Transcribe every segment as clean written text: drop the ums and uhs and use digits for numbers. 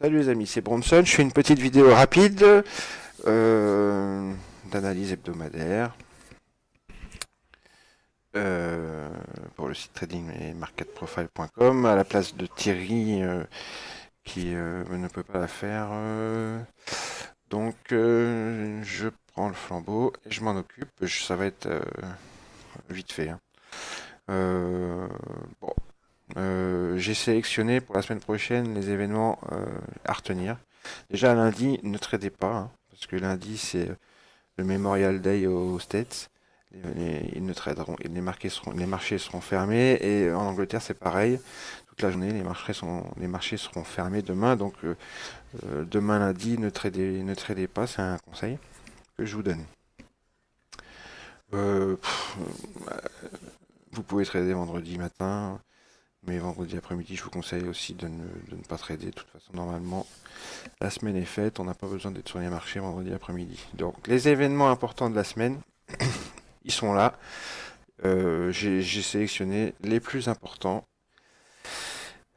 Salut les amis, c'est Bronson. Je fais une petite vidéo rapide d'analyse hebdomadaire euh, pour le site trading et marketprofile.com à la place de Thierry qui ne peut pas la faire. Donc je prends le flambeau et je m'en occupe. Ça va être vite fait, hein. Euh, bon, j'ai sélectionné pour la semaine prochaine les événements à retenir. Déjà lundi, ne tradez pas, hein, parce que lundi c'est le Memorial Day aux States. Ils ne traderont, les marchés seront fermés et en Angleterre c'est pareil. Toute la journée, les marchés seront fermés demain. Donc demain lundi, ne tradez pas, c'est un conseil que je vous donne. Euh, pff, vous pouvez trader vendredi matin, mais vendredi après-midi, je vous conseille aussi de ne pas trader. De toute façon, normalement, la semaine est faite, on n'a pas besoin d'être sur les marchés vendredi après-midi. Donc, les événements importants de la semaine, ils sont là. J'ai sélectionné les plus importants.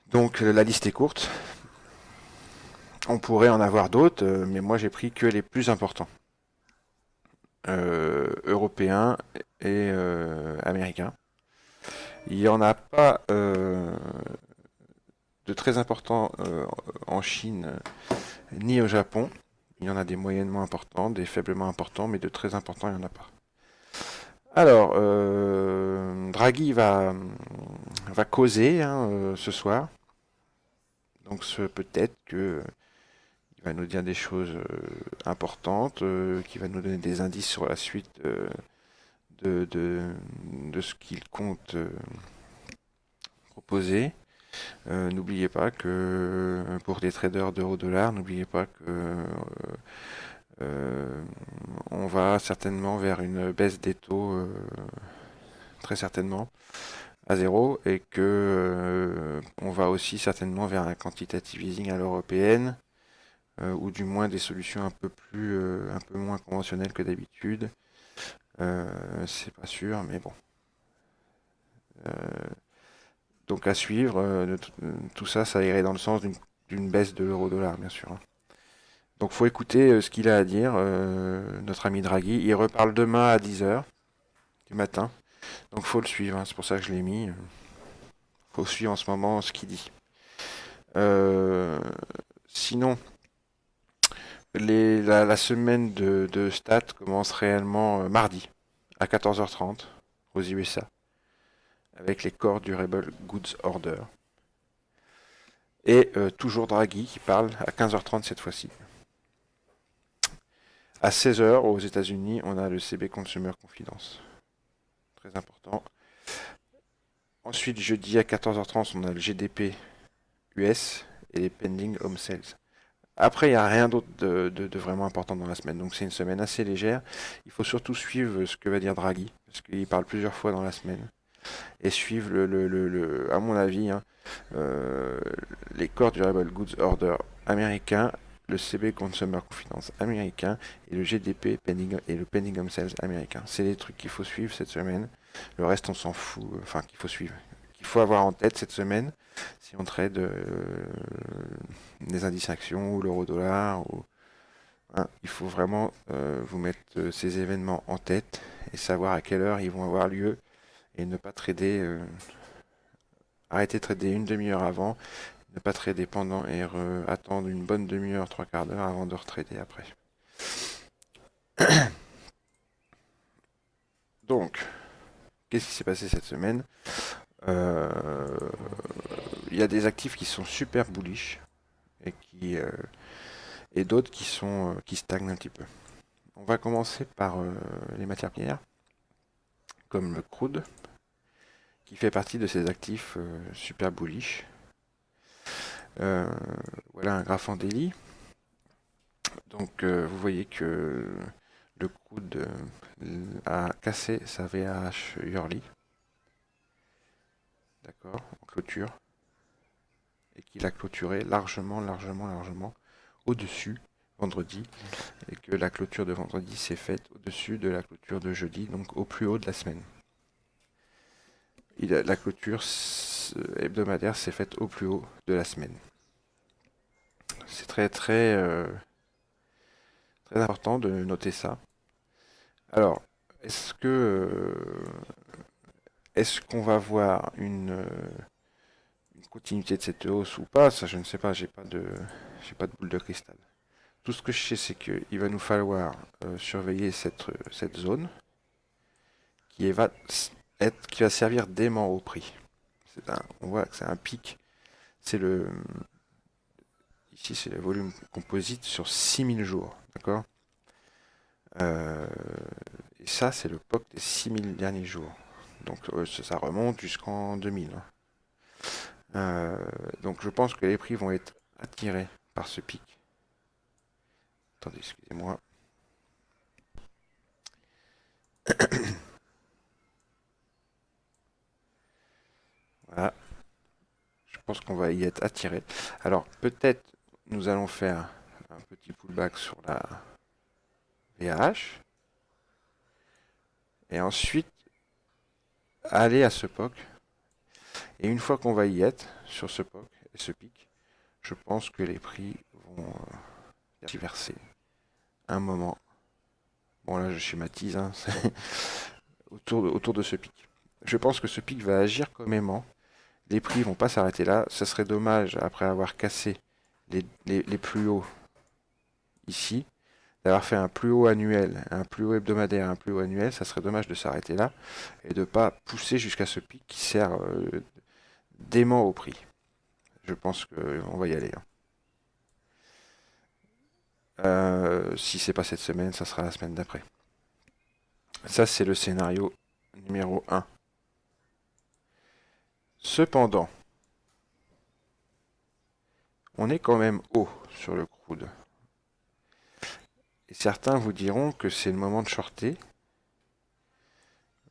Donc, la liste est courte. On pourrait en avoir d'autres, mais moi, j'ai pris que les plus importants. Européens et américains. Il n'y en a pas de très importants en Chine ni au Japon. Il y en a des moyennement importants, des faiblement importants, mais de très importants, il n'y en a pas. Alors, Draghi va causer, hein, ce soir. Donc peut-être que il va nous dire des choses importantes, qui va nous donner des indices sur la suite de, de, de ce qu'il compte proposer. N'oubliez pas que pour des traders d'euro-dollar, n'oubliez pas que euh, on va certainement vers une baisse des taux, très certainement, à zéro, et que on va aussi certainement vers un quantitative easing à l'européenne, ou du moins des solutions un peu moins conventionnelles que d'habitude. C'est pas sûr, mais bon. Euh, donc à suivre, tout ça, ça irait dans le sens d'une baisse de l'euro-dollar, bien sûr, hein. Donc faut écouter ce qu'il a à dire, notre ami Draghi. Il reparle demain à 10 h du matin. Donc faut le suivre, hein, c'est pour ça que je l'ai mis. Faut suivre en ce moment ce qu'il dit. Euh, Sinon, la semaine de stats commence réellement mardi à 14h30 aux USA avec les corps du Rebel Goods Order. Et toujours Draghi qui parle à 15h30 cette fois-ci. À 16h aux États-Unis, on a le CB Consumer Confidence. Très important. Ensuite, jeudi à 14h30, on a le GDP US et les Pending Home Sales. Après, il n'y a rien d'autre de vraiment important dans la semaine. Donc c'est une semaine assez légère. Il faut surtout suivre ce que va dire Draghi, parce qu'il parle plusieurs fois dans la semaine. Et suivre, à mon avis, hein, euh, les corps du Rebel Goods Order américain, le CB Consumer Confidence américain et le GDP pending, et le Pending Home Sales américain. C'est les trucs qu'il faut suivre cette semaine. Le reste, on s'en fout. Enfin, qu'il faut suivre. Qu'il faut avoir en tête cette semaine si on trade des indices actions ou l'euro-dollar. Hein, il faut vraiment vous mettre ces événements en tête et savoir à quelle heure ils vont avoir lieu et ne pas trader. Arrêter de trader une demi-heure avant, ne pas trader pendant et attendre une bonne demi-heure, trois quarts d'heure avant de retrader après. Donc, qu'est-ce qui s'est passé cette semaine? Euh, Il y a des actifs qui sont super bullish et et d'autres qui stagnent un petit peu. On va commencer par les matières premières, comme le crude, qui fait partie de ces actifs super bullish. Euh, voilà un graphe en daily. Donc vous voyez que le crude a cassé sa VAH yearly, d'accord, en clôture, et qu'il a clôturé largement au-dessus vendredi, et que la clôture de vendredi s'est faite au-dessus de la clôture de jeudi, donc au plus haut de la semaine. La clôture hebdomadaire s'est faite au plus haut de la semaine. très important de noter ça. Alors, est-ce qu'on va voir une continuité de cette hausse ou pas? Ça, je ne sais pas, j'ai pas de boule de cristal. Tout ce que je sais, c'est qu'il va nous falloir surveiller cette zone qui va servir d'aimant au prix. On voit que c'est un pic. C'est ici, c'est le volume composite sur 6000 jours. D'accord. Et ça, c'est le POC des 6000 derniers jours. Donc ça remonte jusqu'en 2000. Donc je pense que les prix vont être attirés par ce pic. Attendez, excusez-moi. Voilà. Je pense qu'on va y être attiré. Alors peut-être nous allons faire un petit pullback sur la VAH. Et ensuite aller à ce POC. Et une fois qu'on va y être sur ce POC et ce pic, je pense que les prix vont diverser un moment. Bon là je schématise, hein, autour de ce pic. Je pense que ce pic va agir comme aimant. Les prix vont pas s'arrêter là. Ce serait dommage, après avoir cassé les plus hauts ici, d'avoir fait un plus haut annuel, un plus haut hebdomadaire, un plus haut annuel. Ça serait dommage de s'arrêter là et de ne pas pousser jusqu'à ce pic qui sert d'aimant au prix. Je pense qu'on va y aller. Si c'est pas cette semaine, ça sera la semaine d'après. Ça, c'est le scénario numéro 1. Cependant, on est quand même haut sur le crude. Et certains vous diront que c'est le moment de shorter.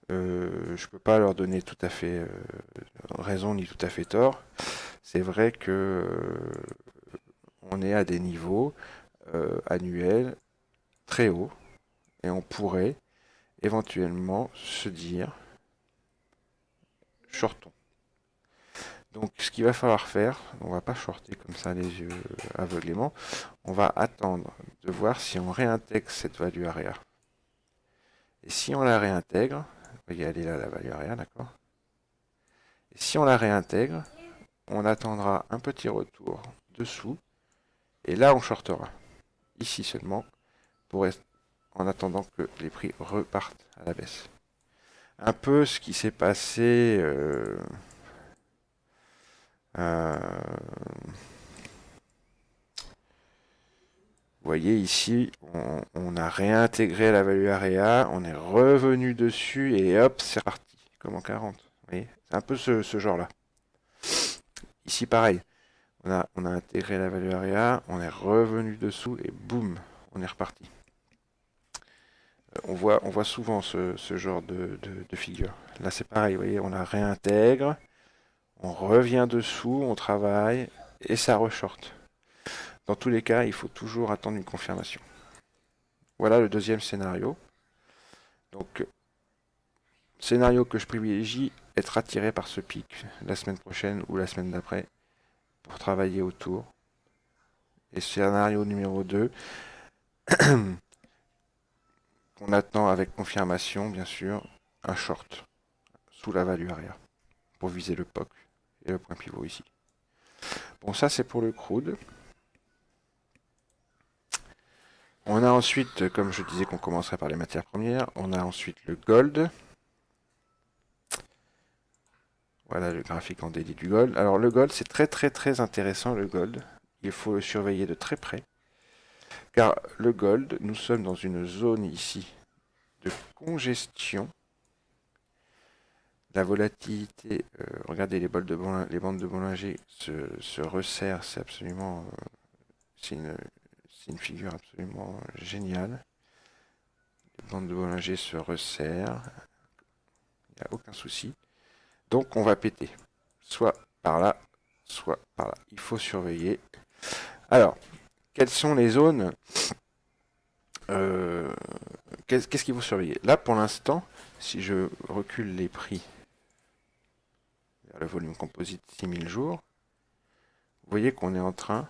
Je peux pas leur donner tout à fait raison ni tout à fait tort. C'est vrai que on est à des niveaux annuels très hauts et on pourrait éventuellement se dire shortons. Donc ce qu'il va falloir faire, on va pas shorter comme ça les yeux aveuglément, on va attendre de voir si on réintègre cette value area. Et si on la réintègre, vous voyez elle est là la value area, d'accord. Et si on la réintègre, on attendra un petit retour dessous, et là on shortera. Ici seulement, en attendant que les prix repartent à la baisse. Un peu ce qui s'est passé vous voyez ici, on a réintégré la value area, on est revenu dessus et hop, c'est reparti, comme en 40. Vous voyez, c'est un peu ce genre-là. Ici, pareil, on a intégré la value area, on est revenu dessous et boum, on est reparti. On voit souvent ce genre de figure. Là, c'est pareil, vous voyez, on la réintègre, on revient dessous, on travaille et ça reshort. Dans tous les cas, il faut toujours attendre une confirmation. Voilà le deuxième scénario. Donc, scénario que je privilégie, être attiré par ce pic la semaine prochaine ou la semaine d'après pour travailler autour. Et scénario numéro 2, qu'on attend avec confirmation, bien sûr, un short sous la value arrière pour viser le POC et le point pivot ici. Bon, ça c'est pour le crude. On a ensuite, comme je disais qu'on commencerait par les matières premières, on a ensuite le gold. Voilà le graphique en daily du gold. Alors le gold, c'est très intéressant le gold. Il faut le surveiller de très près. Car le gold, nous sommes dans une zone ici de congestion. La volatilité, regardez les bandes de Bollinger se resserrent, c'est absolument, c'est une figure absolument géniale. Les bandes de Bollinger se resserrent, il n'y a aucun souci. Donc on va péter, soit par là, soit par là. Il faut surveiller. Alors, quelles sont les zones qu'est-ce qu'il faut surveiller? Là, pour l'instant, si je recule les prix vers le volume composite 6000 jours, vous voyez qu'on est en train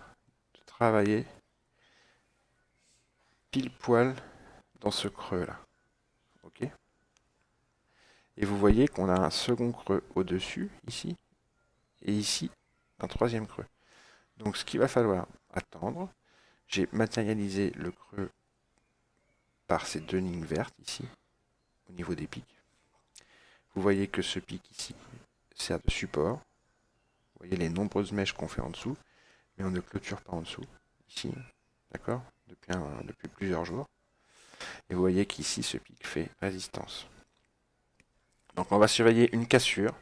de travailler pile poil dans ce creux là. Ok. Et vous voyez qu'on a un second creux au-dessus, ici, et ici, un troisième creux. Donc ce qu'il va falloir attendre, j'ai matérialisé le creux par ces deux lignes vertes ici, au niveau des pics. Vous voyez que ce pic ici sert de support. Vous voyez les nombreuses mèches qu'on fait en dessous, mais on ne clôture pas en dessous, ici, d'accord, depuis plusieurs jours. Et vous voyez qu'ici, ce pic fait résistance. Donc on va surveiller une cassure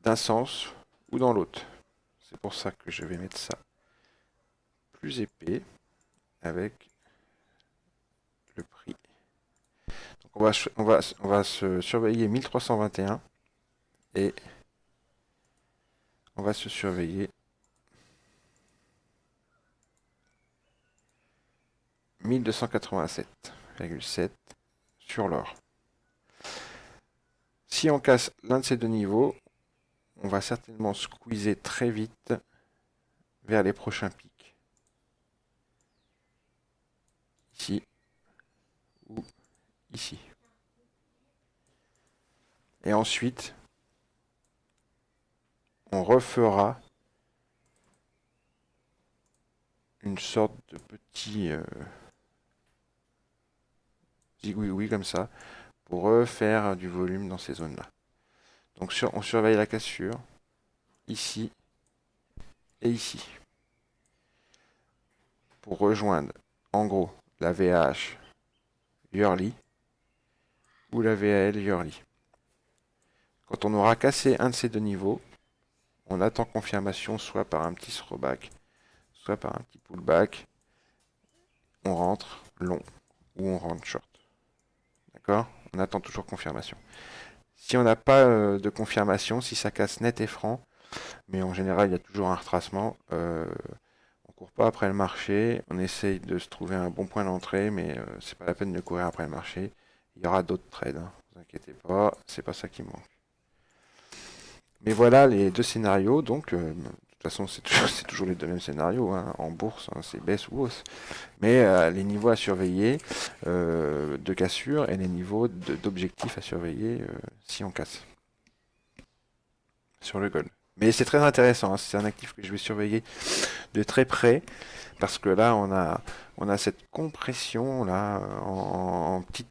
d'un sens ou dans l'autre. C'est pour ça que je vais mettre ça plus épais avec le prix. Donc on va se surveiller 1321 et on va se surveiller 1287,7 sur l'or. Si on casse l'un de ces deux niveaux, on va certainement squeezer très vite vers les prochains pics. Ici ou ici. Et ensuite, on refera une sorte de petit zigouigoui comme ça pour refaire du volume dans ces zones-là. Donc on surveille la cassure ici et ici pour rejoindre en gros la VH yearly ou la VAL yearly. Quand on aura cassé un de ces deux niveaux, on attend confirmation soit par un petit throwback, soit par un petit pullback. On rentre long ou on rentre short. D'accord? On attend toujours confirmation. Si on n'a pas de confirmation, si ça casse net et franc, mais en général il y a toujours un retracement, on court pas après le marché, on essaye de se trouver un bon point d'entrée, mais c'est pas la peine de courir après le marché. Il y aura d'autres trades, hein. Ne vous inquiétez pas, c'est pas ça qui manque. Mais voilà les deux scénarios, donc de toute façon c'est toujours les deux mêmes scénarios, hein. En bourse, hein, c'est baisse ou hausse. Mais les niveaux à surveiller de cassure et les niveaux d'objectifs à surveiller si on casse sur le gold. Mais c'est très intéressant, hein. C'est un actif que je vais surveiller de très près parce que là on a cette compression là en petite,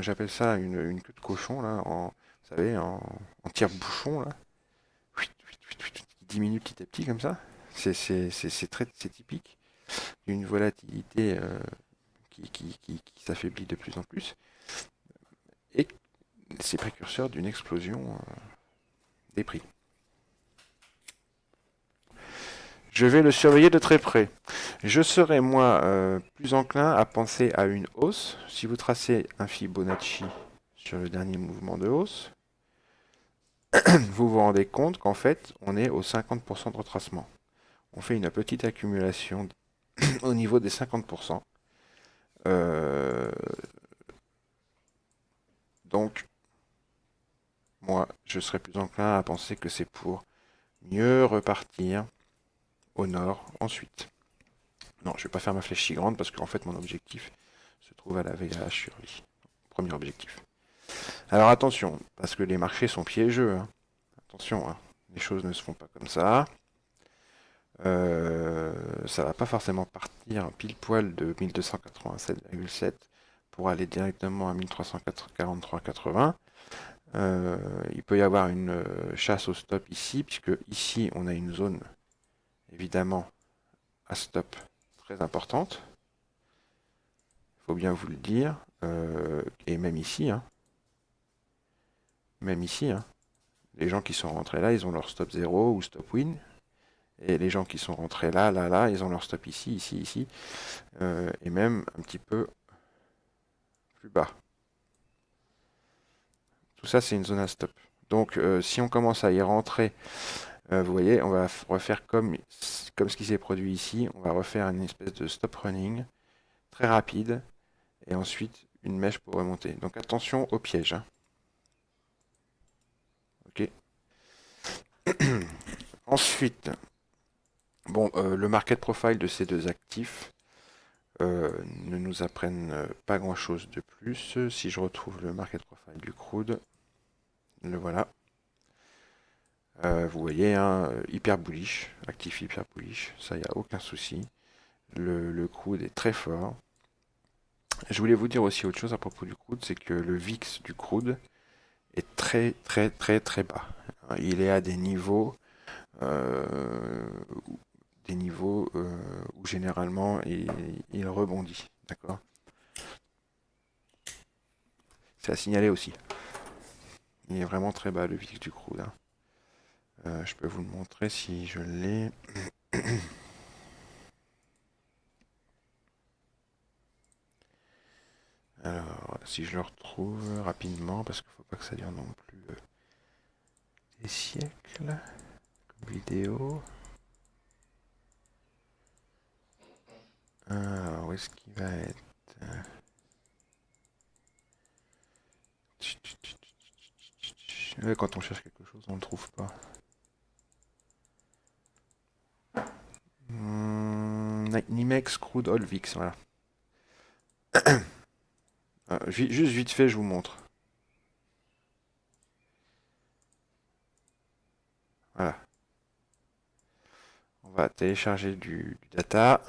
j'appelle ça une queue de cochon là, vous savez, en tire-bouchon là, qui diminue petit à petit comme ça. C'est typique d'une volatilité qui s'affaiblit de plus en plus et c'est précurseur d'une explosion des prix. Je vais le surveiller de très près. Je serais moi plus enclin à penser à une hausse. Si vous tracez un Fibonacci sur le dernier mouvement de hausse, vous vous rendez compte qu'en fait on est au 50% de retracement. On fait une petite accumulation au niveau des 50%. Donc moi je serais plus enclin à penser que c'est pour mieux repartir au nord ensuite. Non, je ne vais pas faire ma flèche si grande parce qu'en fait mon objectif se trouve à la VH sur lui. Premier objectif. Alors attention, parce que les marchés sont piégeux. Hein. Attention, hein. Les choses ne se font pas comme ça. Ça va pas forcément partir pile poil de 1287,7 pour aller directement à 1343,80. Il peut y avoir une chasse au stop ici, puisque ici on a une zone évidemment à stop très importante. Il faut bien vous le dire. Et même ici, hein. Même ici, hein. Les gens qui sont rentrés là, ils ont leur stop 0 ou stop win. Et les gens qui sont rentrés là, là, là, ils ont leur stop ici, ici, ici. Et même un petit peu plus bas. Tout ça, c'est une zone à stop. Donc, si on commence à y rentrer, vous voyez, on va refaire comme ce qui s'est produit ici. On va refaire une espèce de stop running très rapide. Et ensuite, une mèche pour remonter. Donc, attention au piège. Hein. Ok. Ensuite, Bon, le market profile de ces deux actifs ne nous apprennent pas grand-chose de plus. Si je retrouve le market profile du crude, le voilà. Vous voyez, hein, hyper bullish, actif hyper bullish, ça y a aucun souci. Le crude est très fort. Je voulais vous dire aussi autre chose à propos du crude, c'est que le VIX du crude est très très très très bas. Il est à euh, des niveaux où généralement il rebondit. D'accord? C'est à signaler aussi. Il est vraiment très bas le VIX du crude, hein. Je peux vous le montrer si je l'ai. Alors, si je le retrouve rapidement, parce qu'il ne faut pas que ça dure non plus des siècles, comme vidéo. Alors, où est-ce qu'il va être? Ouais, quand on cherche quelque chose, on ne le trouve pas. Nimex Crude Oil VIX, voilà. Juste vite fait, je vous montre. Voilà. On va télécharger du data.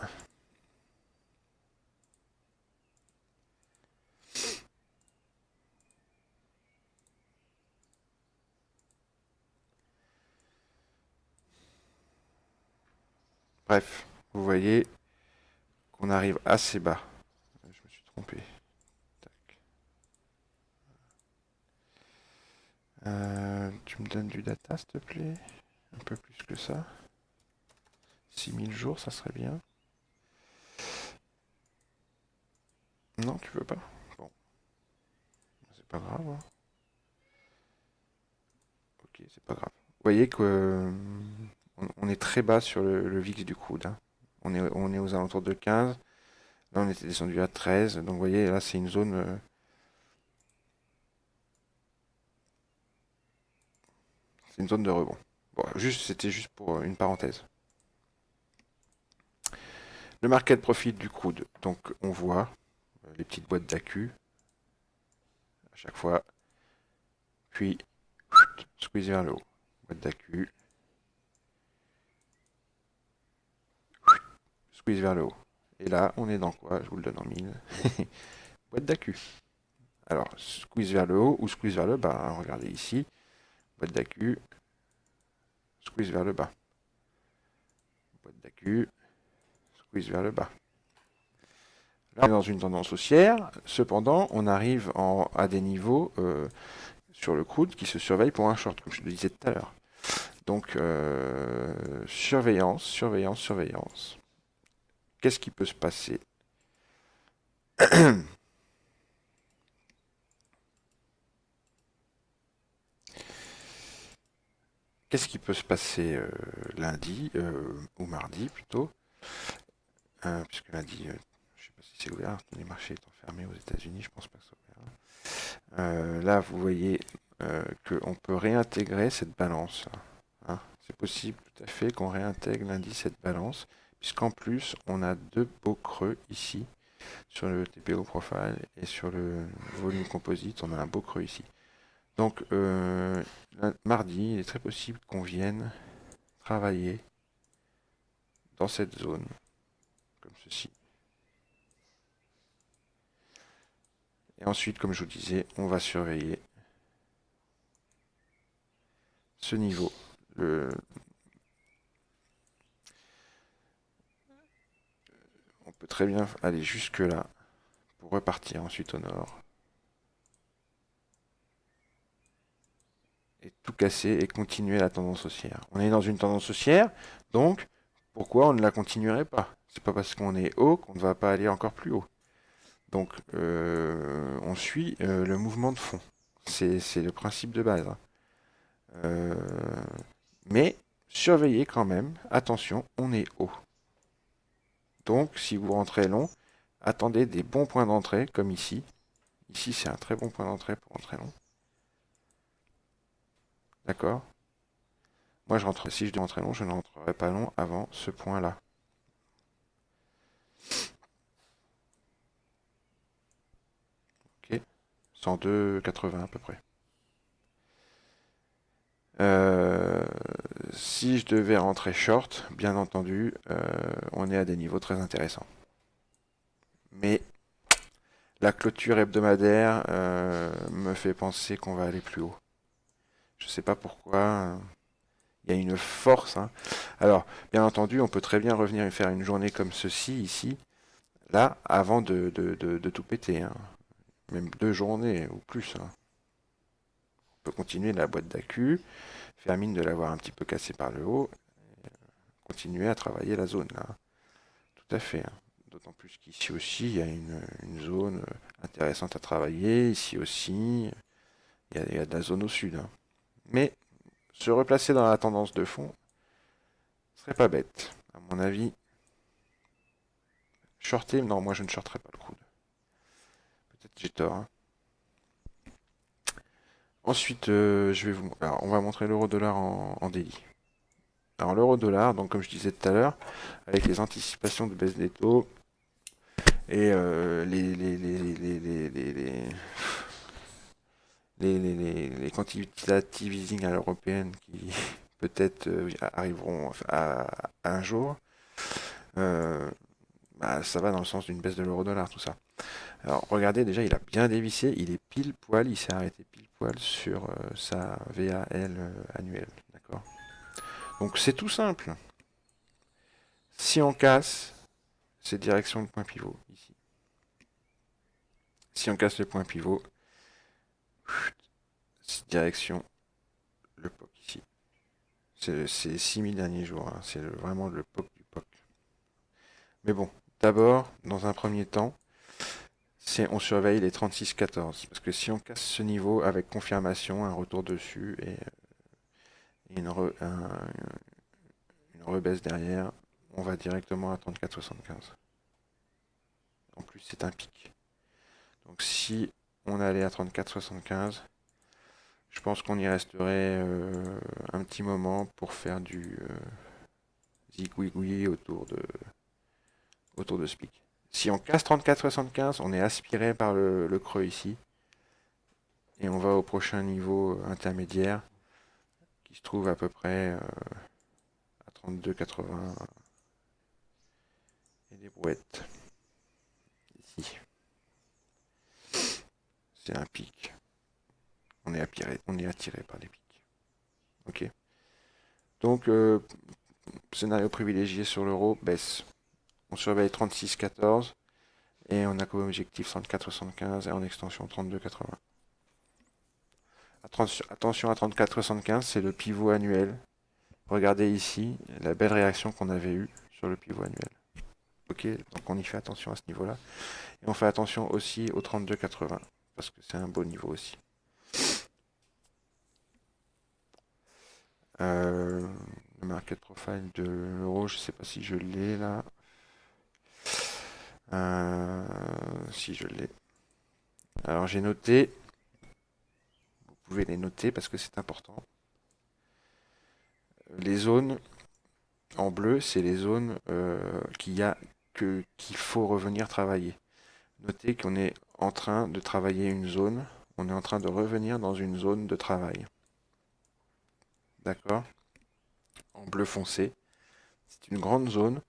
Bref, vous voyez qu'on arrive assez bas. Je me suis trompé. Tac. Tu me donnes du data, s'il te plaît? Un peu plus que ça. 6000 jours, ça serait bien. Non, tu veux pas? Bon, c'est pas grave, hein. Ok, c'est pas grave. Vous voyez que on est très bas sur le VIX du crude, hein. On est aux alentours de 15. Là, on était descendu à 13. Donc, vous voyez, là, c'est une zone. C'est une zone de rebond. Bon, c'était juste pour une parenthèse. Le market profit du crude. Donc, on voit les petites boîtes d'accu à chaque fois. Puis, squeeze vers le haut. Boîte d'accu. Squeeze vers le haut. Et là, on est dans quoi? Je vous le donne en mille. Boîte d'accu. Alors, squeeze vers le haut ou squeeze vers le bas. Regardez ici. Boîte d'accu. Squeeze vers le bas. Boîte d'accu. Squeeze vers le bas. Là, on est dans une tendance haussière. Cependant, on arrive à des niveaux sur le crude qui se surveillent pour un short, comme je le disais tout à l'heure. Donc, surveillance, surveillance, surveillance. Qu'est-ce qui peut se passer? Qu'est-ce qui peut se passer lundi, ou mardi plutôt, puisque lundi, je ne sais pas si c'est ouvert, les marchés étant fermés aux États-Unis, je pense pas que c'est ouvert. Là, vous voyez qu'on peut réintégrer cette balance, hein. C'est possible tout à fait qu'on réintègre lundi cette balance, puisqu'en plus, on a deux beaux creux ici, sur le TPO profile et sur le volume composite, on a un beau creux ici. Donc, mardi, il est très possible qu'on vienne travailler dans cette zone, comme ceci. Et ensuite, comme je vous disais, on va surveiller ce niveau. On peut très bien aller jusque là pour repartir ensuite au nord. Et tout casser et continuer la tendance haussière. On est dans une tendance haussière, donc pourquoi on ne la continuerait pas? C'est pas parce qu'on est haut qu'on ne va pas aller encore plus haut. Donc on suit le mouvement de fond. C'est le principe de base, hein. Euh, mais surveillez quand même, attention, on est haut. Donc si vous rentrez long, attendez des bons points d'entrée, comme ici. Ici, c'est un très bon point d'entrée pour entrer long. D'accord? Moi, si je dois rentrer long, je ne rentrerai pas long avant ce point-là. Ok, 102,80 à peu près. Si je devais rentrer short, bien entendu, on est à des niveaux très intéressants. Mais la clôture hebdomadaire me fait penser qu'on va aller plus haut. Je ne sais pas pourquoi. Il y a une force, hein. Alors, bien entendu, on peut très bien revenir et faire une journée comme ceci, ici, là, avant de tout péter, hein. Même 2 journées ou plus, hein. On peut continuer la boîte d'accu, faire mine de l'avoir un petit peu cassé par le haut, continuer à travailler la zone, là. Tout à fait, hein. D'autant plus qu'ici aussi, il y a une zone intéressante à travailler. Ici aussi, il y a de la zone au sud, hein. Mais se replacer dans la tendance de fond serait pas bête. À mon avis, shorter, non, moi je ne shorterai pas le coude. Peut-être que j'ai tort, hein. Ensuite, alors, on va montrer l'euro-dollar en daily. Alors l'euro-dollar, donc comme je disais tout à l'heure, avec les anticipations de baisse des taux et les quantitative easing à l'européenne qui peut-être arriveront à un jour, euh, bah, ça va dans le sens d'une baisse de l'euro-dollar, tout ça. Alors regardez, déjà il a bien dévissé, il est pile poil, il s'est arrêté pile poil sur sa VAL annuelle, d'accord? Donc c'est tout simple. Si on casse, c'est direction le point pivot, ici. Si on casse le point pivot, c'est direction le POC ici. C'est les 6000 derniers jours, hein. C'est vraiment le POC du POC. Mais bon, d'abord, dans un premier temps, on surveille les 36,14. Parce que si on casse ce niveau avec confirmation, un retour dessus et une rebaisse derrière, on va directement à 34,75. En plus, c'est un pic. Donc si on allait à 34,75, je pense qu'on y resterait un petit moment pour faire du zigouigoui autour de ce pic. Si on casse 34,75, on est aspiré par le creux ici. Et on va au prochain niveau intermédiaire qui se trouve à peu près à 32,80 et des brouettes. Ici. C'est un pic. On est attiré par les pics. Ok. Donc, scénario privilégié sur l'euro, baisse. On surveille 36,14 et on a comme objectif 34,75 et en extension 32,80. Attention à 34,75, c'est le pivot annuel. Regardez ici la belle réaction qu'on avait eue sur le pivot annuel. Ok, donc on y fait attention à ce niveau-là. Et on fait attention aussi au 32,80 parce que c'est un beau niveau aussi. Le market profile de l'euro, je ne sais pas si je l'ai là. Si je l'ai. Alors j'ai noté. Vous pouvez les noter parce que c'est important. Les zones en bleu, c'est les zones qu'il faut revenir travailler. Notez qu'on est en train de travailler une zone. On est en train de revenir dans une zone de travail. D'accord? En bleu foncé. C'est une grande zone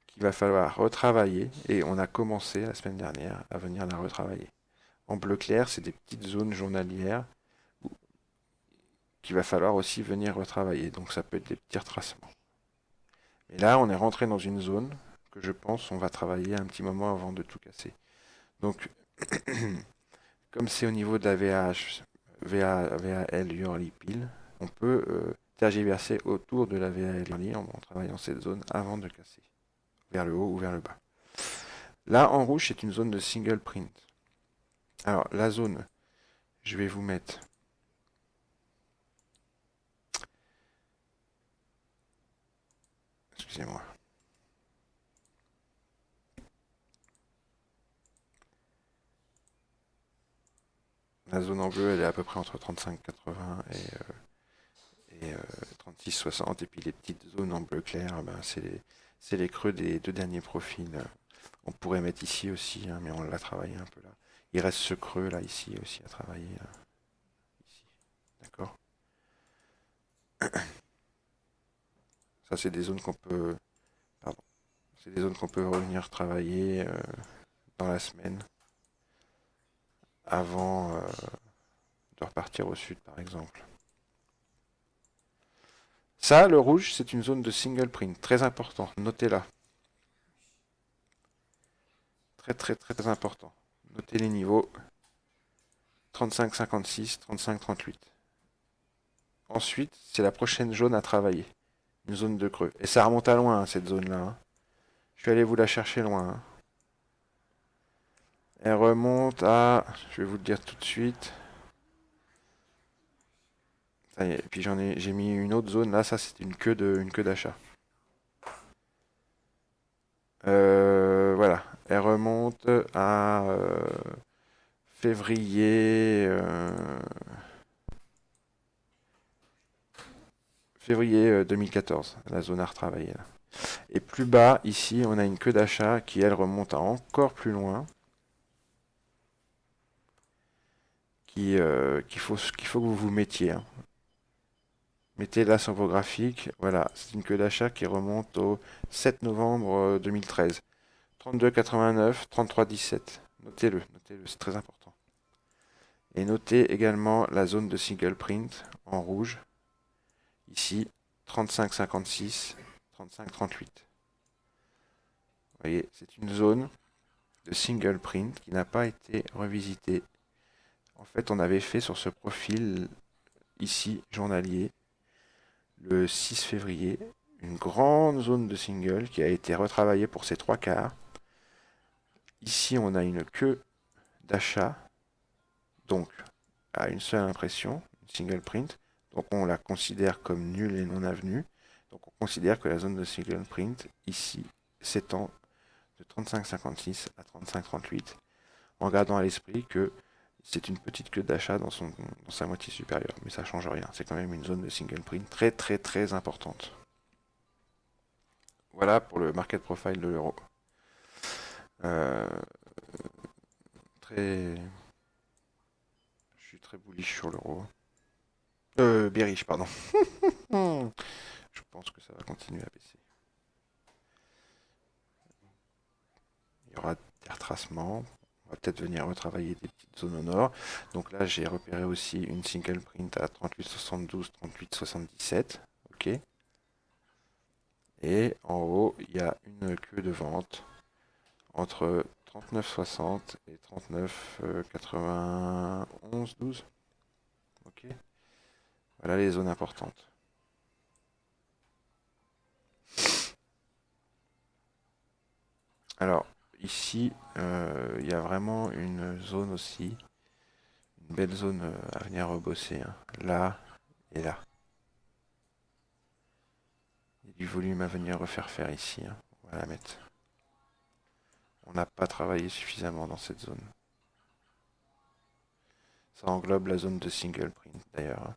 qu'il va falloir retravailler et on a commencé la semaine dernière à venir la retravailler. En bleu clair, c'est des petites zones journalières qu'il va falloir aussi venir retravailler. Donc ça peut être des petits retracements. Et là, on est rentré dans une zone que je pense on va travailler un petit moment avant de tout casser. Donc, comme c'est au niveau de la VAL Early Pile, on peut tergiverser autour de la VAL Early en travaillant cette zone avant de casser, vers le haut ou vers le bas. Là, en rouge, c'est une zone de single print. Alors, la zone, je vais vous mettre... Excusez-moi. La zone en bleu, elle est à peu près entre 35,80 et 56, 60, et puis les petites zones en bleu clair, ben, c'est les creux des deux derniers profils. On pourrait mettre ici aussi, hein, mais on l'a travaillé un peu là. Il reste ce creux là, ici aussi à travailler. Ici. D'accord? Ça, c'est des zones qu'on peut. Pardon. C'est des zones qu'on peut revenir travailler dans la semaine avant de repartir au sud, par exemple. Ça, le rouge, c'est une zone de single print, très important. Notez-la. Très, très, très, très important. Notez les niveaux 35, 56, 35, 38. Ensuite, c'est la prochaine zone à travailler. Une zone de creux. Et ça remonte à loin, hein, cette zone-là. Hein. Je suis allé vous la chercher loin. Hein. Elle remonte à... Je vais vous le dire tout de suite. Ça y est. Et puis j'ai mis une autre zone. Là, ça, c'est une queue d'achat. Voilà. Elle remonte à février... février 2014. La zone à retravailler. Là. Et plus bas, ici, on a une queue d'achat qui, elle, remonte à encore plus loin. Qu'il faut que vous vous mettiez. Hein. Mettez là sur vos graphiques. Voilà, c'est une queue d'achat qui remonte au 7 novembre 2013. 32,89, 33,17. Notez-le, c'est très important. Et notez également la zone de single print en rouge. Ici, 35,56, 35,38. Vous voyez, c'est une zone de single print qui n'a pas été revisitée. En fait, on avait fait sur ce profil ici, journalier, le 6 février, une grande zone de single qui a été retravaillée pour ses trois quarts. Ici, on a une queue d'achat, donc à une seule impression, une single print. Donc on la considère comme nulle et non avenue. Donc on considère que la zone de single print, ici, s'étend de 35,56 à 35,38, en gardant à l'esprit que c'est une petite queue d'achat dans sa moitié supérieure. Mais ça ne change rien. C'est quand même une zone de single print très très très importante. Voilà pour le market profile de l'euro. Je suis très bullish sur l'euro. Bearish, pardon. Je pense que ça va continuer à baisser. Il y aura des retracements. On va peut-être venir retravailler des petites zones au nord. Donc là, j'ai repéré aussi une single print à 38,72, 38,77. Ok. Et en haut, il y a une queue de vente entre 39,60 et 39,91, 12. Ok. Voilà les zones importantes. Alors, ici, il y a vraiment une zone aussi, une belle zone à venir rebosser. Hein. Là et là. Il y a du volume à venir refaire faire ici. Hein. On va la mettre. On n'a pas travaillé suffisamment dans cette zone. Ça englobe la zone de single print d'ailleurs. Hein.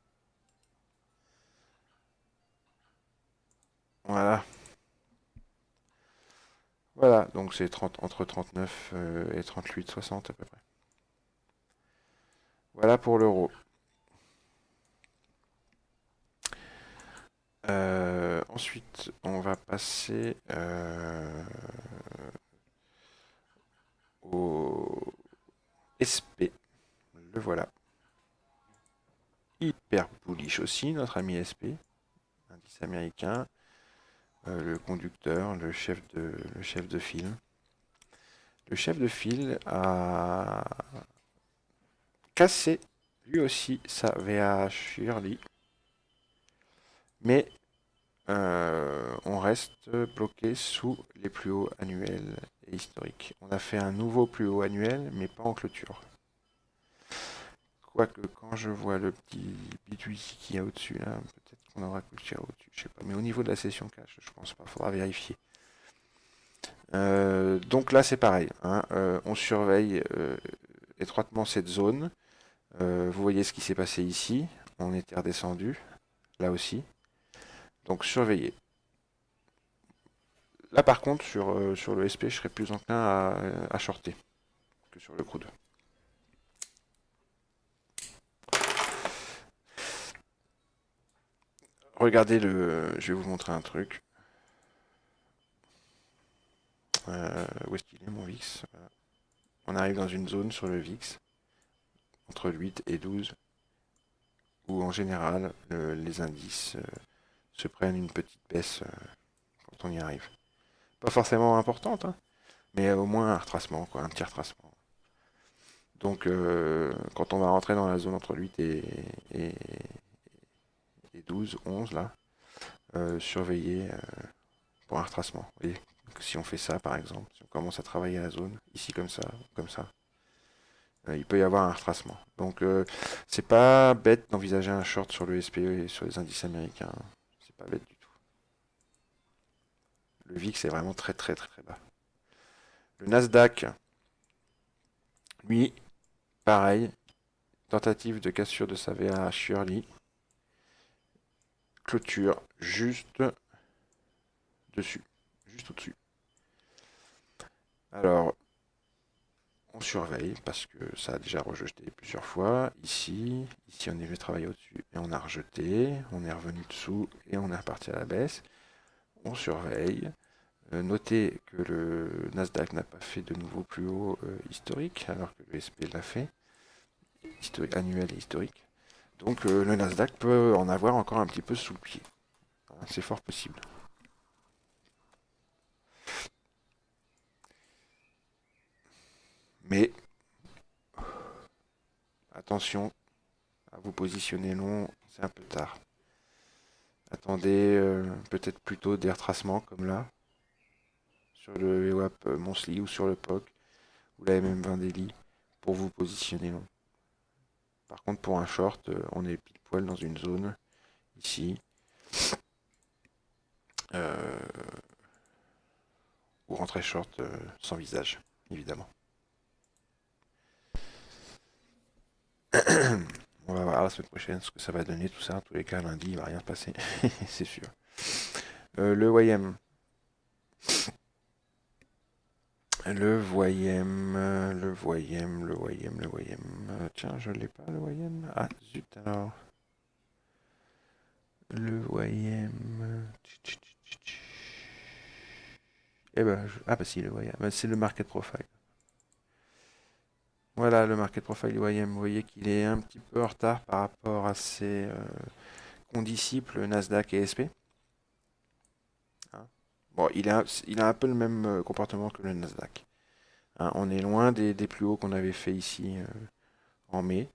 Voilà. Voilà, donc c'est entre 39 et 38,60 à peu près. Voilà pour l'euro. Ensuite, on va passer au SP. Le voilà. Hyper bullish aussi, notre ami SP. Indice américain. Le conducteur, le chef de file. Le chef de file a cassé lui aussi sa VH Shirley. Mais on reste bloqué sous les plus hauts annuels et historiques. On a fait un nouveau plus haut annuel, mais pas en clôture. Quoique, quand je vois le petit bidouille qu'il y a au-dessus, là, peut-être qu'on aura clôture au-dessus, je sais pas. Mais au niveau de la session cash, je pense pas, faudra vérifier. Donc là, c'est pareil. Hein, on surveille étroitement cette zone. Vous voyez ce qui s'est passé ici. On était redescendu, là aussi. Donc surveiller. Là par contre sur le SP je serais plus enclin à shorter que sur le crude. Regardez je vais vous montrer un truc. Où est-ce qu'il est mon VIX? Voilà. On arrive dans une zone sur le VIX entre 8 et 12 où en général les indices se prennent une petite baisse quand on y arrive. Pas forcément importante, hein, mais au moins un retracement, quoi, un petit retracement. Donc quand on va rentrer dans la zone entre 8 et, et 12, 11 là, surveiller pour un retracement. Vous voyez, si on fait ça par exemple, si on commence à travailler la zone, ici comme ça, il peut y avoir un retracement. Donc c'est pas bête d'envisager un short sur le SPE et sur les indices américains. C'est pas bête du tout. Le VIX est vraiment très très très très bas. Le Nasdaq, lui, pareil, tentative de cassure de sa VA Shirley, clôture juste dessus, juste au-dessus. Alors, on surveille parce que ça a déjà rejeté plusieurs fois. Ici on est venu travailler au-dessus et on a rejeté. On est revenu dessous et on est reparti à la baisse. On surveille. Notez que le Nasdaq n'a pas fait de nouveau plus haut historique alors que le SP l'a fait, annuel et historique. Donc le Nasdaq peut en avoir encore un petit peu sous le pied. C'est fort possible. Mais attention à vous positionner long, c'est un peu tard. Attendez peut-être plutôt des retracements comme là, sur le VWAP Monthly ou sur le POC, ou la MM20 Daily, pour vous positionner long. Par contre pour un short, on est pile poil dans une zone, ici, euh, ou rentrer short sans visage, évidemment. On va voir la semaine prochaine ce que ça va donner tout ça. En tous les cas, lundi, il va rien se passer, c'est sûr. Le YM. Le YM. Tiens, je l'ai pas, le YM. Ah, zut, alors. Le YM. Eh ben, ah bah si, le YM. C'est le market profile. Voilà, le market profile du YM. Vous voyez qu'il est un petit peu en retard par rapport à ses condisciples Nasdaq et SP. Hein. Bon, il a un peu le même comportement que le Nasdaq. Hein, on est loin des plus hauts qu'on avait fait ici en mai,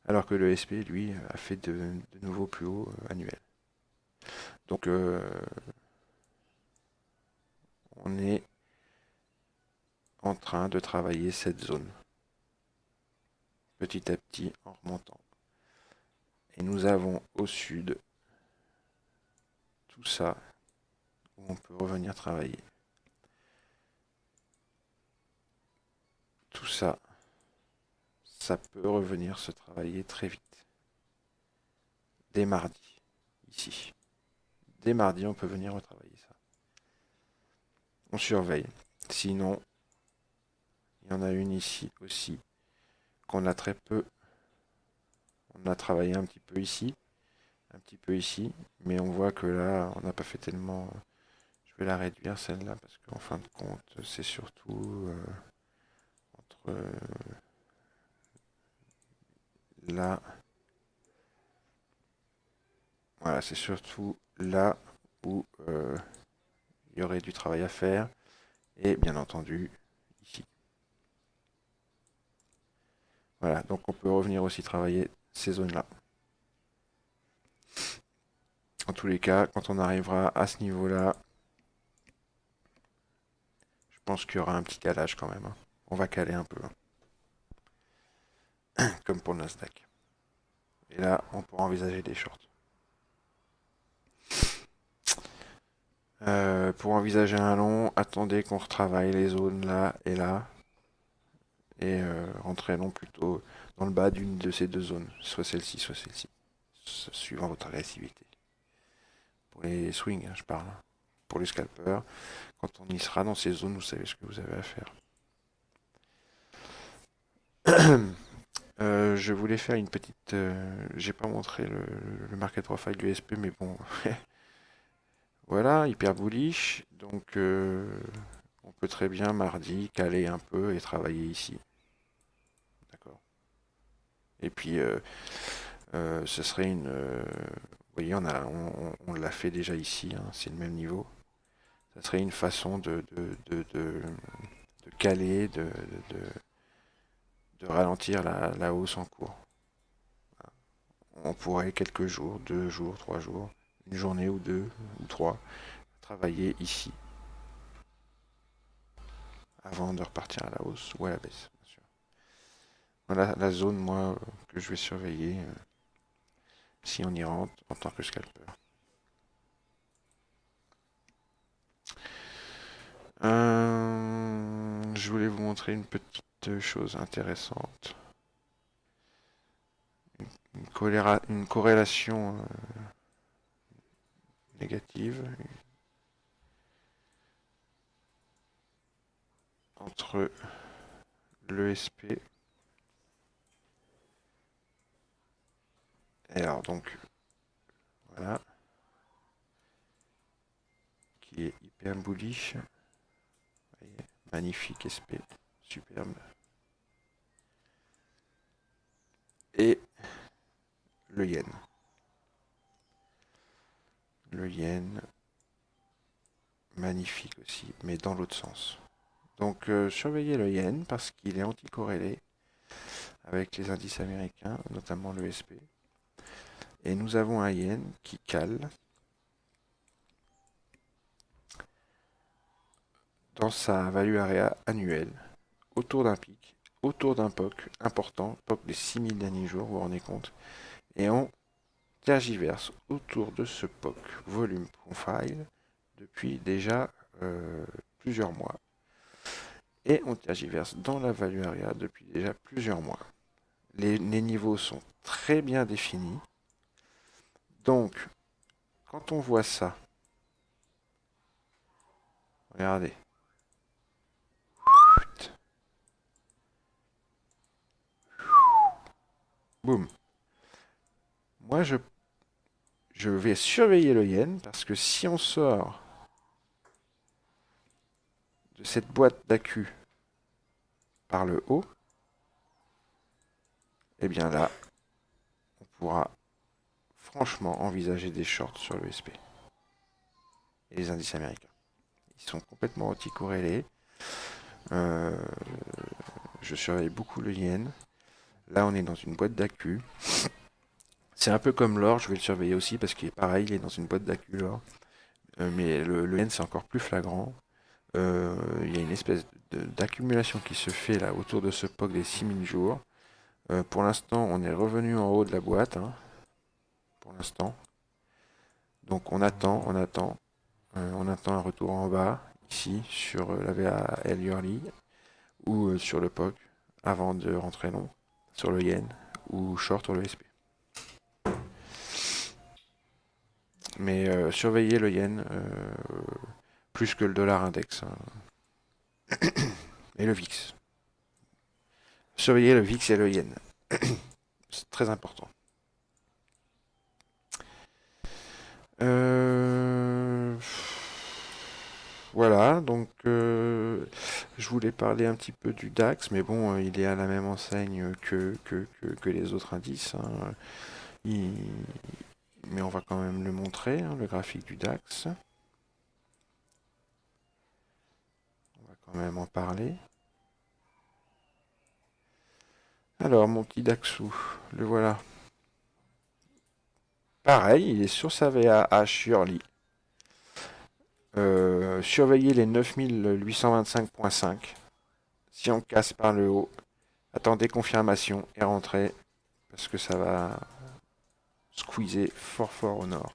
alors que le SP, lui, a fait de nouveaux plus hauts annuels. Donc, on est en train de travailler cette zone, petit à petit, en remontant. Et nous avons au sud tout ça, où on peut revenir travailler. Tout ça, ça peut revenir se travailler très vite. Dès mardi, ici. Dès mardi, on peut venir retravailler ça. On surveille. Sinon, il y en a une ici aussi, qu'on a très peu. On a travaillé un petit peu ici, mais on voit que là, on n'a pas fait tellement. Je vais la réduire celle-là, parce qu'en fin de compte, c'est surtout entre là. Voilà, c'est surtout là où il y aurait du travail à faire. Et bien entendu, ici. Voilà, donc on peut revenir aussi travailler ces zones-là. En tous les cas, quand on arrivera à ce niveau-là, je pense qu'il y aura un petit calage quand même. Hein. On va caler un peu, hein. Comme pour le Nasdaq. Et là, on pourra envisager des shorts. Pour envisager un long, attendez qu'on retravaille les zones là et là. Et rentrer long plutôt dans le bas d'une de ces deux zones. Soit celle-ci, suivant votre agressivité. pour les swings, hein, je parle. Pour les scalpers. Quand on y sera dans ces zones, vous savez ce que vous avez à faire. Je voulais faire une petite... j'ai pas montré le market profile du SP, mais bon. Voilà, hyper bullish. Donc, on peut très bien mardi caler un peu et travailler ici. D'accord. Et puis, ce serait une... vous voyez, on l'a fait déjà ici, hein, c'est le même niveau. Ça serait une façon de caler, de ralentir la hausse en cours. On pourrait quelques jours, 2 jours, 3 jours, une journée ou 2 ou 3, travailler ici avant de repartir à la hausse ou à la baisse, bien sûr. Voilà la zone, moi, que je vais surveiller si on y rentre en tant que scalper. Je voulais vous montrer une petite chose intéressante. Une corrélation négative entre l'ESP et alors donc voilà qui est hyper bullish. Voyez, magnifique SP, superbe. Et le yen. Le yen, magnifique aussi, mais dans l'autre sens. Donc surveillez le yen parce qu'il est anticorrélé avec les indices américains, notamment le SP. Et nous avons un yen qui cale dans sa value area annuelle, autour d'un pic, autour d'un POC important, POC des 6000 derniers jours, vous vous rendez compte, et on tergiverse autour de ce POC volume profile depuis déjà plusieurs mois. Et on tergiverse dans la value area depuis déjà plusieurs mois. Les niveaux sont très bien définis. Donc, quand on voit ça, regardez. Boum. Moi, je vais surveiller le yen parce que si on sort de cette boîte d'accu par le haut, eh bien là, on pourra franchement envisager des shorts sur le SP et les indices américains. Ils sont complètement anticorrélés. Je surveille beaucoup le yen. Là, on est dans une boîte d'accu. C'est un peu comme l'or, je vais le surveiller aussi parce qu'il est pareil, il est dans une boîte d'accu l'or. Mais le yen, c'est encore plus flagrant. Il y a une espèce d'accumulation qui se fait là autour de ce POC des 6000 jours. Pour l'instant, on est revenu en haut de la boîte. Hein, pour l'instant. Donc on attend un retour en bas, ici, sur la VAL Yearly, ou sur le POC, avant de rentrer long, sur le yen, ou short sur le SP. Mais surveillez le yen, plus que le dollar index. Hein. Et le VIX. Surveillez le VIX et le yen. C'est très important. Voilà, donc je voulais parler un petit peu du DAX, mais bon, il est à la même enseigne que les autres indices. Hein. Mais on va quand même le montrer, hein, le graphique du DAX. On va quand même en parler. Alors, mon petit DAXou, le voilà. Pareil, il est sur sa VAH Yearly. Surveillez les 9825.5. Si on casse par le haut, attendez confirmation et rentrez parce que ça va squeezer fort fort au nord.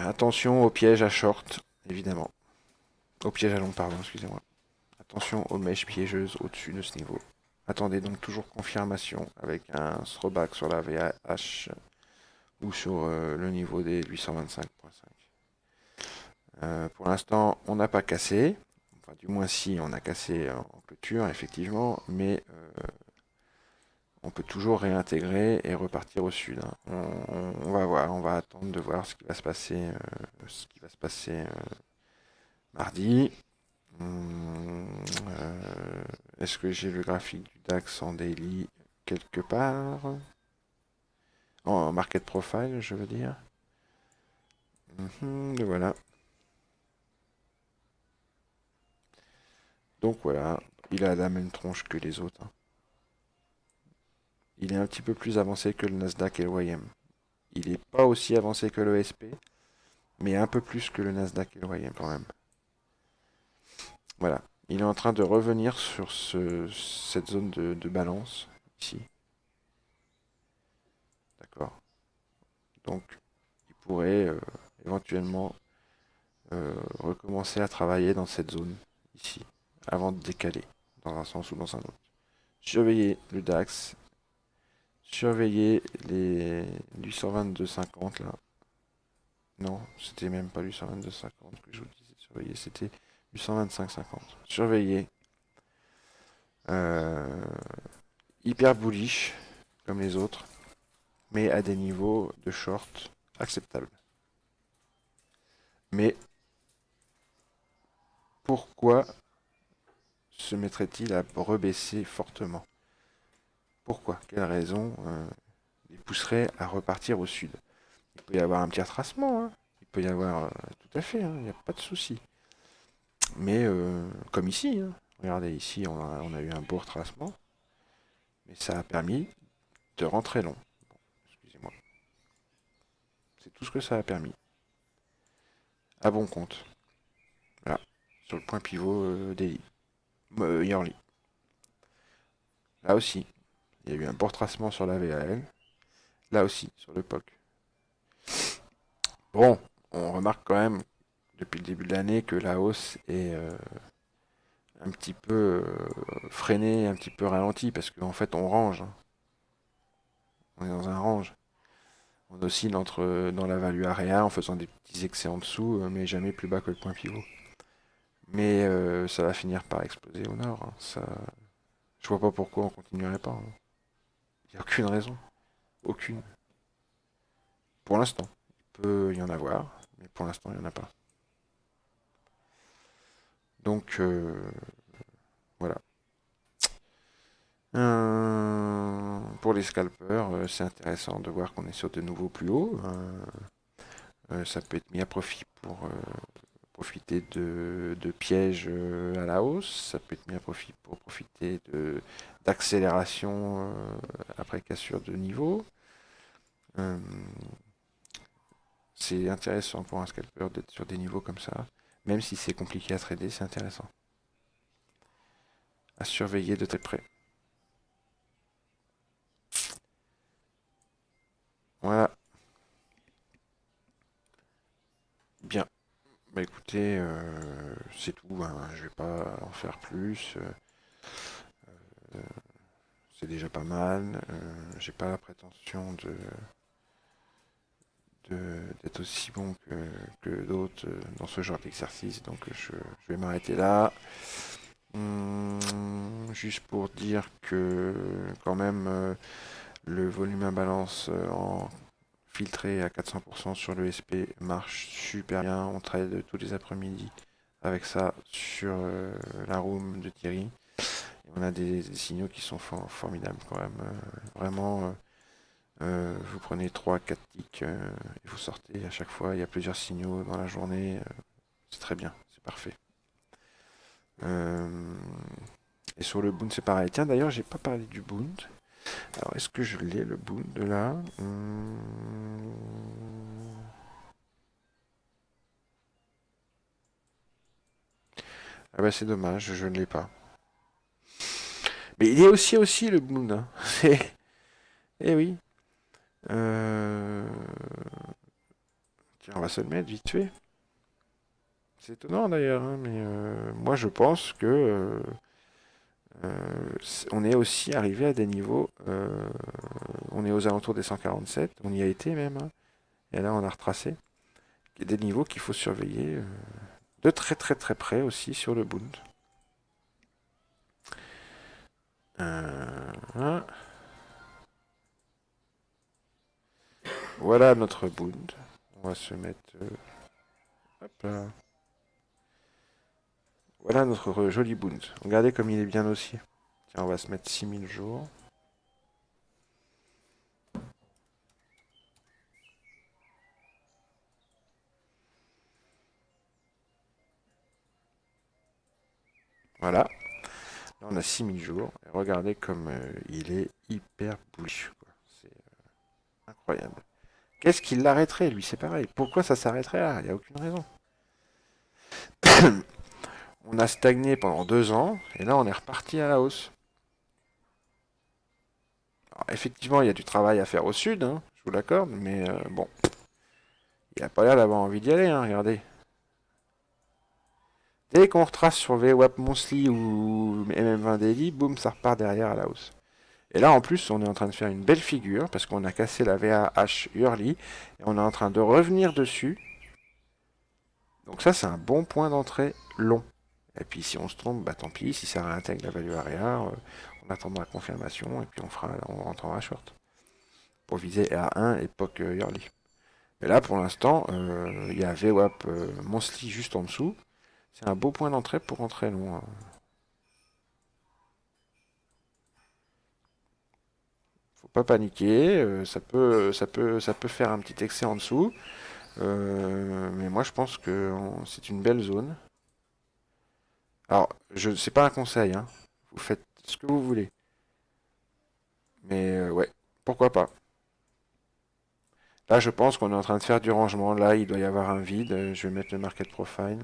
Attention au piège à short, évidemment. Au piège à long, pardon, excusez-moi. Attention aux mèches piégeuses au-dessus de ce niveau. Attendez donc toujours confirmation avec un throwback sur la VH ou sur le niveau des 825.5. Pour l'instant, on n'a pas cassé. Enfin, du moins, si, on a cassé en clôture, effectivement, mais on peut toujours réintégrer et repartir au sud, hein. On va voir, on va attendre de voir ce qui va se passer, mardi. Est-ce que j'ai le graphique du DAX en daily quelque part? En market profile, je veux dire. Le voilà. Donc voilà, il a la même tronche que les autres, hein. Il est un petit peu plus avancé que le Nasdaq et le YM. Il n'est pas aussi avancé que le SP, mais un peu plus que le Nasdaq et le YM quand même. Voilà. Il est en train de revenir sur cette zone de balance, ici. D'accord. Donc, il pourrait éventuellement recommencer à travailler dans cette zone, ici, avant de décaler, dans un sens ou dans un autre. Surveillez le DAX, surveillez les 822,50 là. Non, c'était même pas 822,50 que je vous disais de surveiller, c'était 825,50. Surveillez. Euh, Hyper bullish, comme les autres, mais à des niveaux de short acceptables. Mais pourquoi se mettrait-il à rebaisser fortement? Pourquoi? Quelle raison les pousserait à repartir au sud? Il peut y avoir un petit retracement, hein. Il peut y avoir tout à fait, hein, il n'y a pas de souci. Mais comme ici, hein. Regardez, ici on a eu un beau retracement, mais ça a permis de rentrer long. Bon, excusez-moi. C'est tout ce que ça a permis. À bon compte. Là, sur le point pivot daily. Yearly. Là aussi, il y a eu un beau retracement sur la VAL. Là aussi, sur le POC. Bon, on remarque quand même depuis le début de l'année que la hausse est un petit peu freinée, un petit peu ralentie, parce qu'en fait on range, hein. On est dans un range. On oscille dans la value area en faisant des petits excès en dessous, mais jamais plus bas que le point pivot. Mais ça va finir par exploser au nord, hein. Je vois pas pourquoi on continuerait pas, hein. Il n'y a aucune raison. Aucune. Pour l'instant. Il peut y en avoir, mais pour l'instant, il n'y en a pas. Donc, voilà. Pour les scalpers, c'est intéressant de voir qu'on est sur de nouveaux plus hauts. Ça peut être mis à profit pour profiter de pièges à la hausse. Ça peut être mis à profit pour profiter d'accélération après cassure de niveau. Euh, c'est intéressant pour un scalper d'être sur des niveaux comme ça. Même si c'est compliqué à trader, c'est intéressant. À surveiller de très près. Voilà. Bien. Bah écoutez, c'est tout, hein. Je vais pas en faire plus. C'est déjà pas mal. J'ai pas la prétention d'être aussi bon que d'autres dans ce genre d'exercice. Donc je vais m'arrêter là. Juste pour dire que quand même le volume à balance en filtré à 400% sur le SP marche super bien. On trade tous les après-midi avec ça sur la room de Thierry. Et on a des signaux qui sont formidables quand même. Vraiment, vous prenez 3-4 ticks et vous sortez à chaque fois. Il y a plusieurs signaux dans la journée. C'est très bien, c'est parfait. Euh, et sur le Bund, c'est pareil. Tiens, d'ailleurs, j'ai pas parlé du Bund. Alors, est-ce que je l'ai, le Bund de là? Ah bah c'est dommage, je ne l'ai pas. Mais il est aussi le Bund, hein. Eh oui. Euh, Tiens, on va se le mettre vite fait. C'est étonnant d'ailleurs, hein, mais moi je pense que On est aussi arrivé à des niveaux, on est aux alentours des 147, on y a été même, hein, et là on a retracé. Il y a des niveaux qu'il faut surveiller de très très très près aussi sur le Bund. Hein. Voilà notre Bund. On va se mettre... hop là. Voilà notre joli Bund. Regardez comme il est bien haussier. Tiens, on va se mettre 6000 jours. Voilà. Là, on a 6000 jours. Et regardez comme il est hyper bullish. C'est incroyable. Qu'est-ce qui l'arrêterait, lui? C'est pareil. Pourquoi ça s'arrêterait là? Il n'y a aucune raison. On a stagné pendant 2 ans. Et là, on est reparti à la hausse. Alors, effectivement, il y a du travail à faire au sud, hein, je vous l'accorde. Mais bon, il n'a pas l'air d'avoir envie d'y aller, hein, regardez. Dès qu'on retrace sur VWAP Monthly ou MM20 Daily, boum, ça repart derrière à la hausse. Et là, en plus, on est en train de faire une belle figure parce qu'on a cassé la VAH Early et on est en train de revenir dessus. Donc ça, c'est un bon point d'entrée long. Et puis si on se trompe, bah tant pis. Si ça réintègre la value area, on attendra la confirmation et puis on rentrera short pour viser A1 époque Early. Mais là, pour l'instant, il y a VWAP Monthly juste en dessous. C'est un beau point d'entrée pour rentrer long. Faut pas paniquer, ça peut faire un petit excès en dessous. Mais moi, je pense que c'est une belle zone. Alors, c'est pas un conseil, hein. Vous faites ce que vous voulez. Mais ouais, pourquoi pas. Là, je pense qu'on est en train de faire du rangement. Là, il doit y avoir un vide. Je vais mettre le market profile.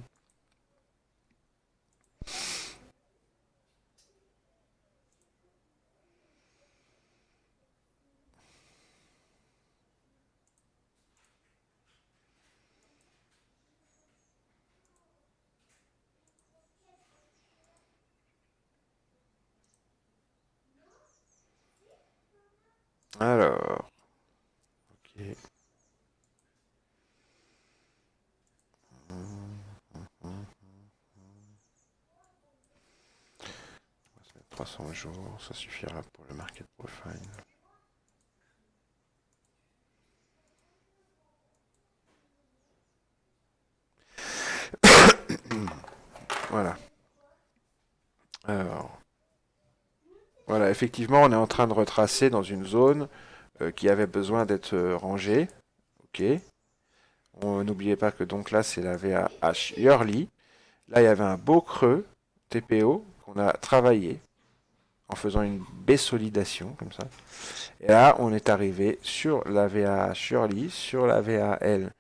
Alors, ok. On va se mettre 300 jours, ça suffira pour le market profile. Voilà. Alors, voilà, effectivement, on est en train de retracer dans une zone qui avait besoin d'être rangée. Ok. N'oubliez pas que donc là, c'est la VAH Yearly. Là, il y avait un beau creux TPO qu'on a travaillé en faisant une bésolidation comme ça. Et là, on est arrivé sur la VAH Yearly, sur la VAL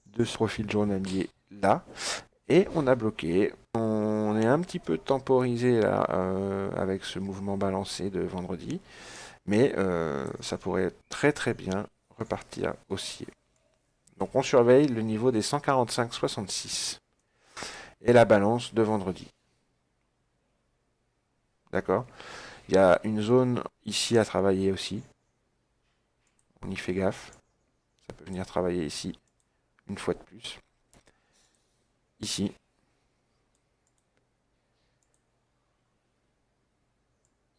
de ce profil journalier là. Et on a bloqué. On est un petit peu temporisé là avec ce mouvement balancé de vendredi. Mais ça pourrait très très bien repartir haussier. Donc on surveille le niveau des 145,66 et la balance de vendredi. D'accord? Il y a une zone ici à travailler aussi. On y fait gaffe. Ça peut venir travailler ici une fois de plus. Ici.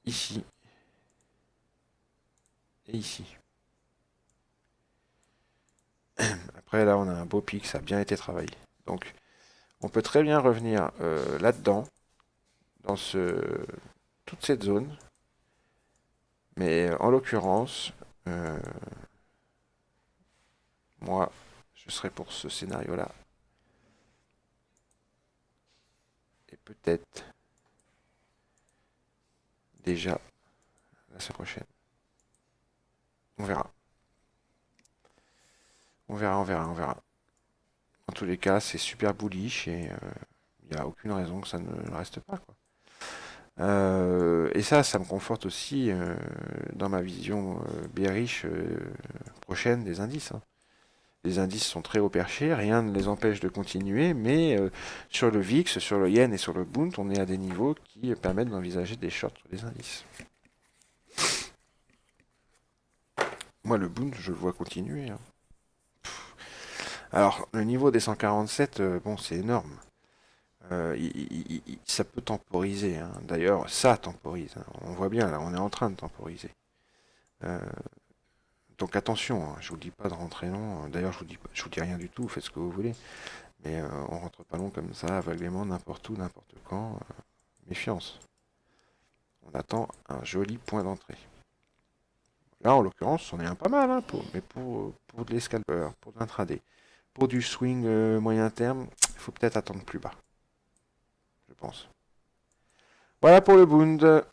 Ici. Et ici. Après là on a un beau pic, ça a bien été travaillé. Donc on peut très bien revenir là-dedans, dans toute cette zone. Mais en l'occurrence, moi, je serais pour ce scénario-là. Et peut-être déjà la semaine prochaine. On verra. On verra, on verra, on verra. En tous les cas, c'est super bullish et il n'y a aucune raison que ça ne reste pas, quoi. Et ça me conforte aussi dans ma vision bearish prochaine des indices, hein. Les indices sont très haut perchés, rien ne les empêche de continuer, mais sur le VIX, sur le Yen et sur le Bund, on est à des niveaux qui permettent d'envisager des shorts sur les indices. Moi, le Bund, je le vois continuer, hein. Alors, le niveau des 147, bon, c'est énorme. Ça peut temporiser, hein. D'ailleurs, ça temporise, hein. On voit bien, là, on est en train de temporiser. Euh, donc attention, hein, je vous dis pas de rentrer long. D'ailleurs, je vous dis rien du tout, faites ce que vous voulez. Mais on rentre pas long comme ça, aveuglément, n'importe où, n'importe quand. Méfiance. On attend un joli point d'entrée. Là, en l'occurrence, on est un pas mal, hein, mais pour de l'escalpeur, pour de l'intraday. Pour du swing moyen terme, il faut peut-être attendre plus bas, je pense. Voilà pour le Bund.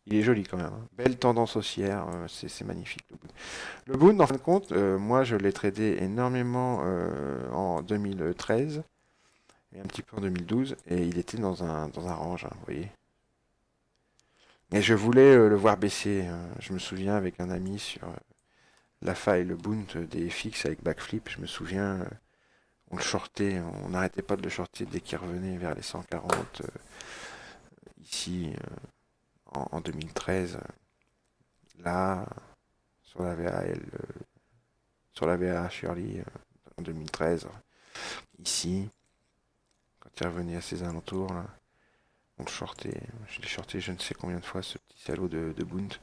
Il est joli quand même, hein. Belle tendance haussière, c'est magnifique le Bund. Le Bund, en fin de compte, moi je l'ai tradé énormément en 2013 et un petit peu en 2012, et il était dans un range, hein, vous voyez. Et je voulais le voir baisser. Je me souviens avec un ami sur la faille, le Bund des FX avec backflip, je me souviens, on le shortait, on n'arrêtait pas de le shorter dès qu'il revenait vers les 140, ici en 2013. Là, sur la VAL, sur la VA Shirley en 2013, ici, quand il revenait à ses alentours, là, on le shortait. Je l'ai shorté je ne sais combien de fois, ce petit salaud de Bund.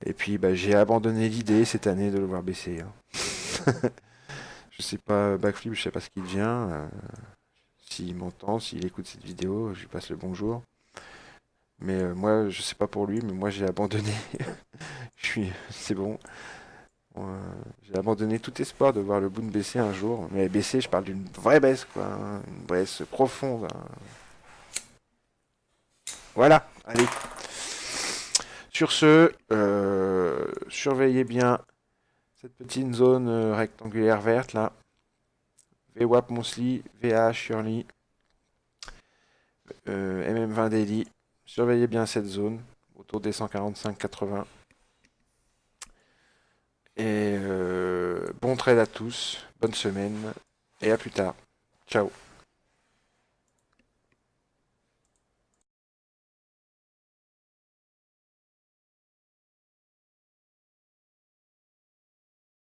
Et puis bah, j'ai abandonné l'idée cette année de le voir baisser, hein. Je sais pas, Backflip, je sais pas ce qu'il devient. S'il m'entend, s'il écoute cette vidéo, je lui passe le bonjour. Mais moi, je sais pas pour lui, mais moi j'ai abandonné. C'est bon. Euh, j'ai abandonné tout espoir de voir le Bund baisser un jour. Mais baisser, je parle d'une vraie baisse, quoi, hein, une baisse profonde, hein. Voilà, allez. Sur ce, surveillez bien cette petite zone rectangulaire verte là. VWAP Monthly, VA Shirley, MM20 Daily. Surveillez bien cette zone autour des 145,80. Et bon trade à tous, bonne semaine et à plus tard. Ciao.